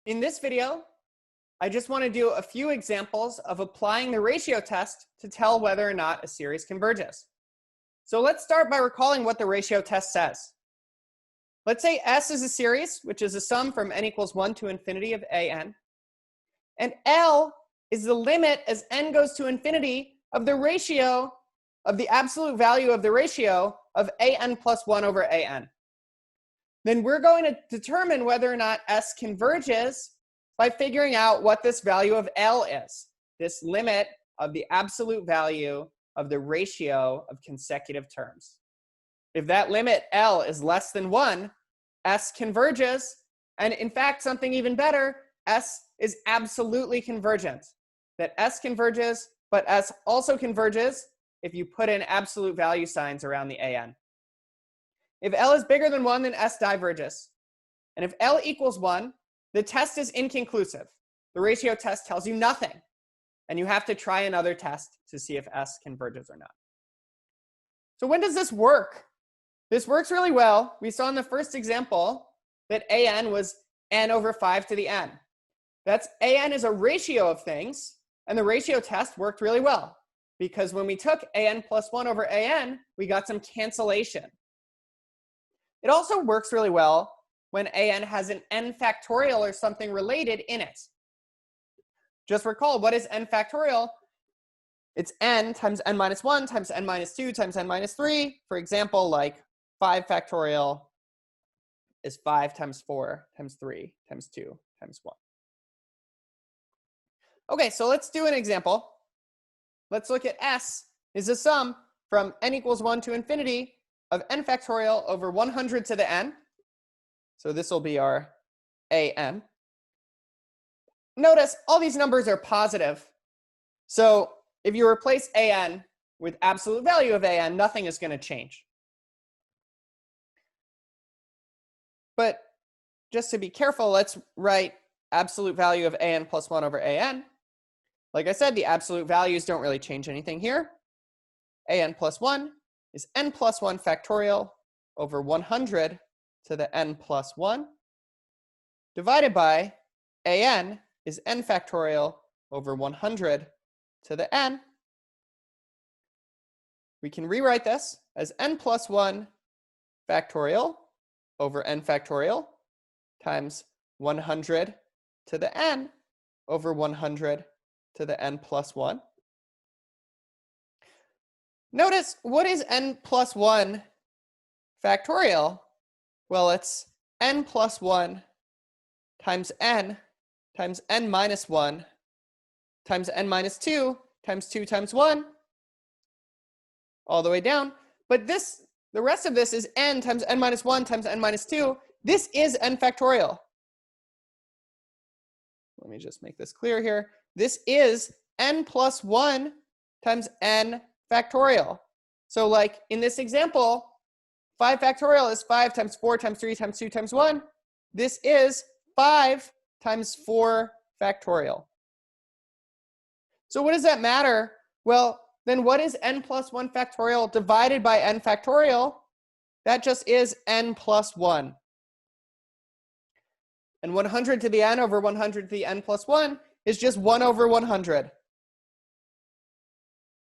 In this video, I just want to do a few examples of applying the ratio test to tell whether or not a series converges. So let's start by recalling what the ratio test says. Let's say S is a series, which is a sum from n equals 1 to infinity of an. And L is the limit as n goes to infinity of the ratio of the absolute value of the ratio of an plus 1 over an. Then we're going to determine whether or not S converges by figuring out what this value of L is, this limit of the absolute value of the ratio of consecutive terms. If that limit L is less than 1, S converges. And in fact, something even better, S is absolutely convergent. That S converges, but S also converges if you put in absolute value signs around the an. If L is bigger than 1, then S diverges. And if L equals 1, the test is inconclusive. The ratio test tells you nothing. And you have to try another test to see if S converges or not. So when does this work? This works really well. We saw in the first example that an was n over 5 to the n. That's an is a ratio of things. And the ratio test worked really well. Because when we took an plus 1 over an, we got some cancellation. It also works really well when an has an n factorial or something related in it. Just recall, what is n factorial? It's n times n minus 1 times n minus 2 times n minus 3. For example, like 5 factorial is 5 times 4 times 3 times 2 times 1. OK, so let's do an example. Let's look at S is a sum from n equals 1 to infinity of n factorial over 100 to the n. So this will be our an. Notice all these numbers are positive. So if you replace an with absolute value of an, nothing is going to change. But just to be careful, let's write absolute value of an plus 1 over an. Like I said, the absolute values don't really change anything here. An plus 1 is n plus 1 factorial over 100 to the n plus 1 divided by an is n factorial over 100 to the n. We can rewrite this as n plus 1 factorial over n factorial times 100 to the n over 100 to the n plus 1. Notice, what is n plus 1 factorial? Well, it's n plus 1 times n minus 1 times n minus 2 times 1, all the way down. But this, the rest of this is n times n minus 1 times n minus 2. This is n factorial. Let me just make this clear here. This is n plus 1 times n factorial. So like in this example, 5 factorial is 5 times 4 times 3 times 2 times 1. This is 5 times 4 factorial. So what does that matter? Well, then what is n plus 1 factorial divided by n factorial? That just is n plus 1. And 100 to the n over 100 to the n plus 1 is just 1 over 100.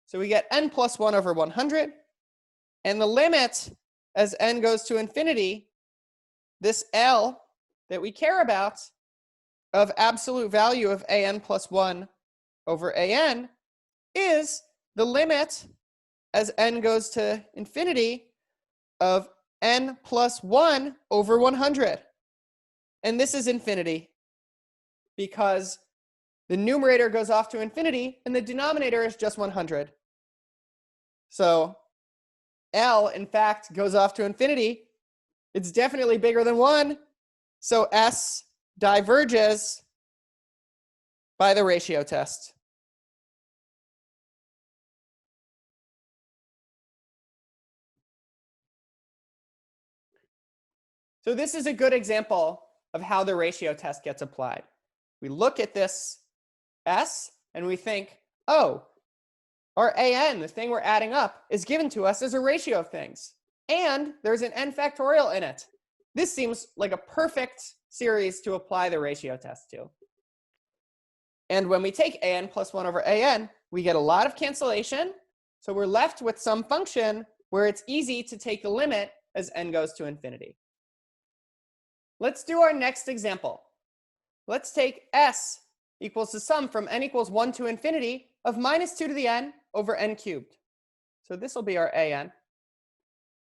So we get n plus 1 over 100. And the limit as n goes to infinity, this L that we care about of absolute value of an plus 1 over an is the limit as n goes to infinity of n plus 1 over 100. And this is infinity because the numerator goes off to infinity and the denominator is just 100. So L, in fact, goes off to infinity. It's definitely bigger than 1. So S diverges by the ratio test. So this is a good example of how the ratio test gets applied. We look at this S and we think, oh, our an, the thing we're adding up, is given to us as a ratio of things. And there's an n factorial in it. This seems like a perfect series to apply the ratio test to. And when we take an plus 1 over an, we get a lot of cancellation. So we're left with some function where it's easy to take the limit as n goes to infinity. Let's do our next example. Let's take s equals the sum from n equals 1 to infinity of minus 2 to the n over n cubed. So this will be our an.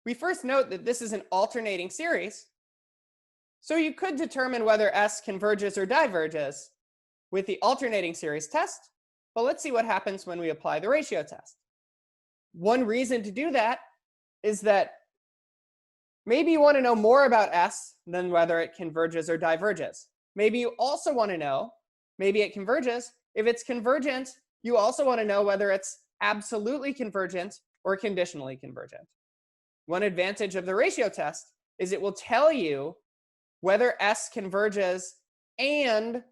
We first note that this is an alternating series. So you could determine whether s converges or diverges with the alternating series test. But let's see what happens when we apply the ratio test. One reason to do that is that maybe you want to know more about s than whether it converges or diverges. Maybe you also want to know, maybe it converges. If it's convergent, you also want to know whether it's absolutely convergent or conditionally convergent. One advantage of the ratio test is it will tell you whether s converges, and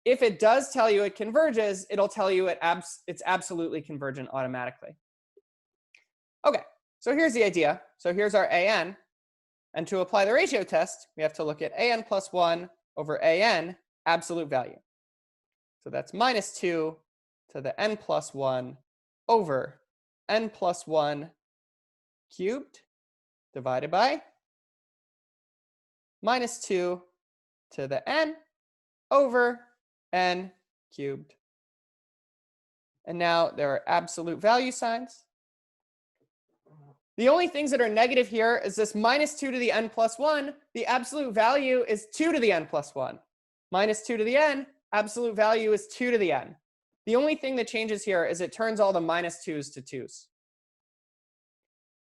if it does tell you it converges, it'll tell you it's absolutely convergent automatically. OK, so here's the idea. So here's our an. And to apply the ratio test, we have to look at an plus 1 over an absolute value. So that's minus 2 to the n plus 1 over n plus 1 cubed divided by minus 2 to the n over n cubed. And now there are absolute value signs. The only things that are negative here is this minus 2 to the n plus 1. The absolute value is 2 to the n plus 1. Minus 2 to the n, absolute value is 2 to the n. The only thing that changes here is it turns all the minus 2's to 2's.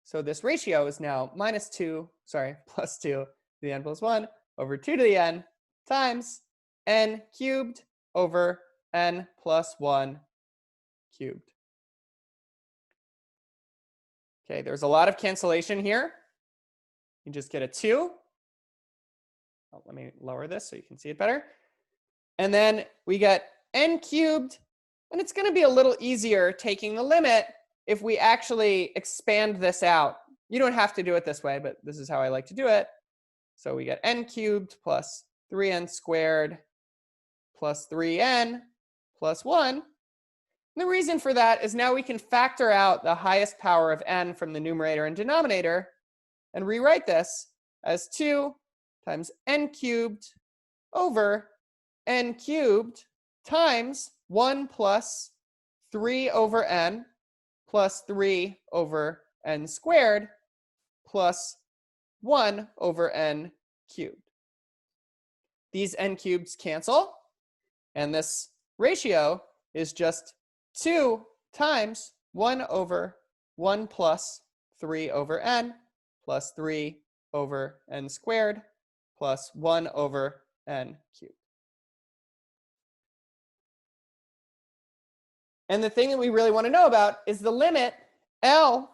So this ratio is now plus 2 to the n plus 1 over 2 to the n times n cubed over n plus 1 cubed. OK, there's a lot of cancellation here. You just get a 2. Oh, let me lower this so you can see it better. And then we get n cubed. And it's going to be a little easier taking the limit if we actually expand this out. You don't have to do it this way, but this is how I like to do it. So we get n cubed plus 3n squared plus 3n plus 1. And the reason for that is now we can factor out the highest power of n from the numerator and denominator and rewrite this as 2 times n cubed over n cubed times 1 plus 3 over n plus 3 over n squared plus 1 over n cubed. These n cubes cancel, and this ratio is just 2 times 1 over 1 plus 3 over n plus 3 over n squared plus 1 over n cubed. And the thing that we really want to know about is the limit L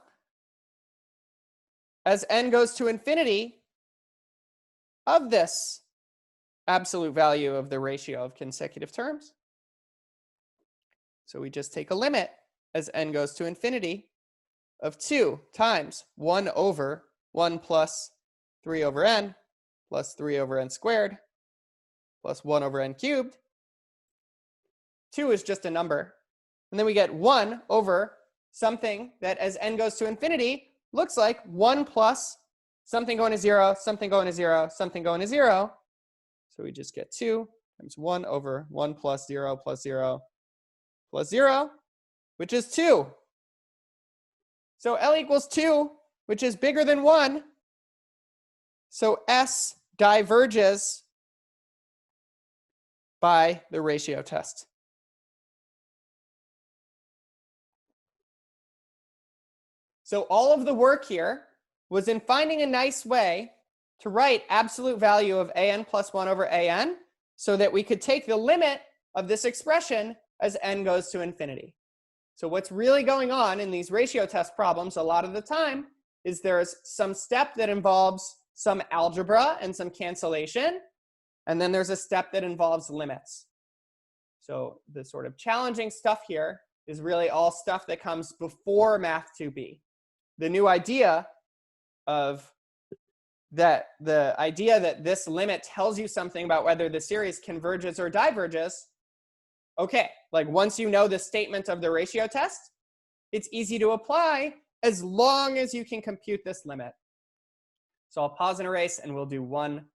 as n goes to infinity of this absolute value of the ratio of consecutive terms. So we just take a limit as n goes to infinity of 2 times 1 over 1 plus 3 over n plus 3 over n squared plus 1 over n cubed. 2 is just a number. And then we get 1 over something that as n goes to infinity looks like 1 plus something going to 0, something going to 0, something going to 0. So we just get 2 times 1 over 1 plus 0 plus 0 plus 0, which is 2. So L equals 2, which is bigger than 1. So S diverges by the ratio test. So all of the work here was in finding a nice way to write absolute value of an plus 1 over an so that we could take the limit of this expression as n goes to infinity. So what's really going on in these ratio test problems a lot of the time is there's some step that involves some algebra and some cancellation, and then there's a step that involves limits. So the sort of challenging stuff here is really all stuff that comes before Math 2B. The new idea of that the idea that this limit tells you something about whether the series converges or diverges, okay, like once you know the statement of the ratio test, it's easy to apply as long as you can compute this limit. So I'll pause and erase, and we'll do one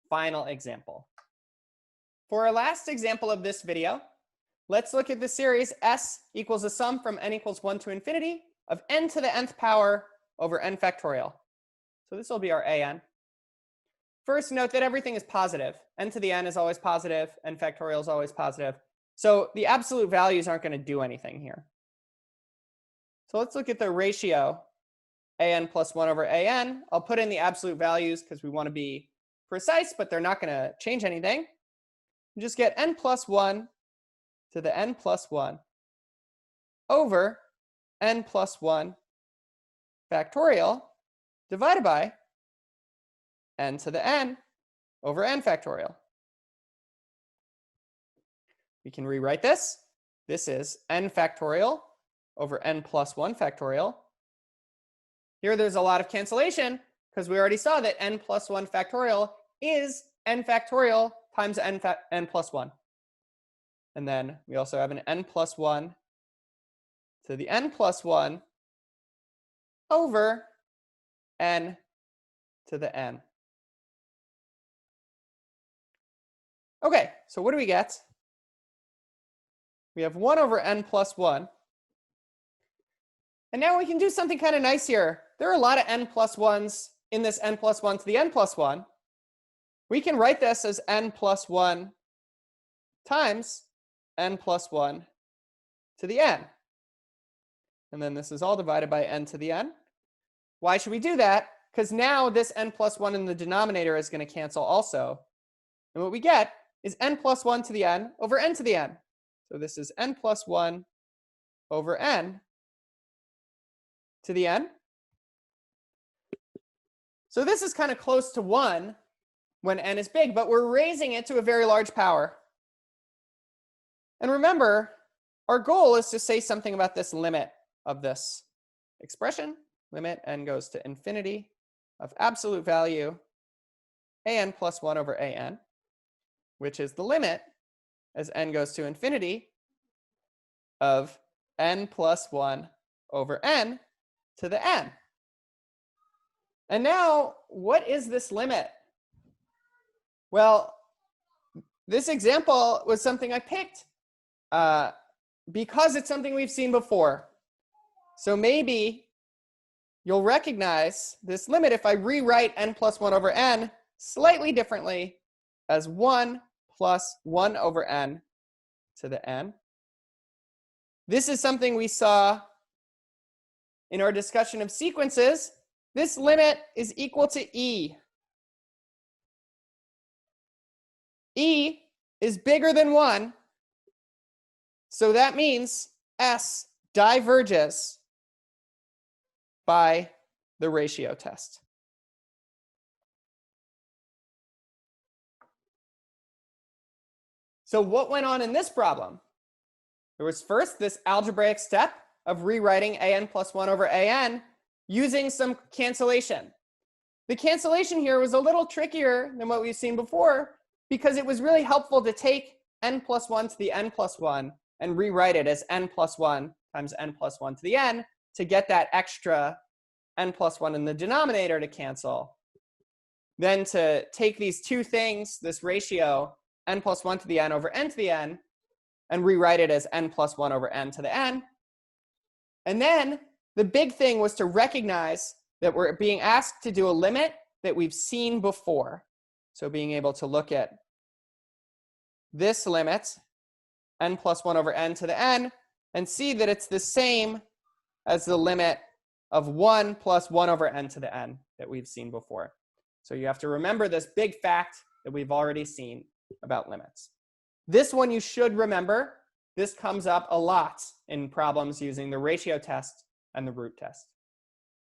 final example. For our last example of this video, let's look at the series S equals a sum from n equals 1 to infinity of n to the nth power over n factorial. So this will be our an. First, note that everything is positive. N to the n is always positive. N factorial is always positive. So the absolute values aren't going to do anything here. So let's look at the ratio an plus 1 over an. I'll put in the absolute values because we want to be precise, but they're not going to change anything. You just get n plus 1 to the n plus 1 over n plus 1 factorial divided by n to the n over n factorial. We can rewrite this. This is n factorial over n plus 1 factorial. Here there's a lot of cancellation because we already saw that n plus 1 factorial is n factorial times n plus 1. And then we also have an n plus 1 to the n plus 1 over n to the n. Okay, so what do we get? We have 1 over n plus 1. And now we can do something kind of nice here. There are a lot of n plus 1s in this n plus 1 to the n plus 1. We can write this as n plus 1 times n plus 1 to the n. And then this is all divided by n to the n. Why should we do that? Because now this n plus 1 in the denominator is going to cancel also. And what we get is n plus 1 to the n over n to the n. So this is n plus 1 over n to the n. So this is kind of close to 1 when n is big, but we're raising it to a very large power. And remember, our goal is to say something about this limit of this expression. Limit n goes to infinity of absolute value an plus 1 over an, which is the limit as n goes to infinity of n plus 1 over n to the n. And now, what is this limit? Well, this example was something I picked because it's something we've seen before. So maybe you'll recognize this limit if I rewrite n plus 1 over n slightly differently as 1 plus 1 over n to the n. This is something we saw in our discussion of sequences. This limit is equal to e. E is bigger than 1. So that means S diverges by the ratio test. So what went on in this problem? There was first this algebraic step of rewriting an plus 1 over an using some cancellation. The cancellation here was a little trickier than what we've seen before because it was really helpful to take n plus 1 to the n plus 1 and rewrite it as n plus 1 times n plus 1 to the n to get that extra n plus 1 in the denominator to cancel. Then to take these two things, this ratio, n plus 1 to the n over n to the n, and rewrite it as n plus 1 over n to the n. And then the big thing was to recognize that we're being asked to do a limit that we've seen before. So being able to look at this limit, n plus 1 over n to the n, and see that it's the same as the limit of 1 plus 1 over n to the n that we've seen before. So you have to remember this big fact that we've already seen about limits. This one you should remember. This comes up a lot in problems using the ratio test and the root test.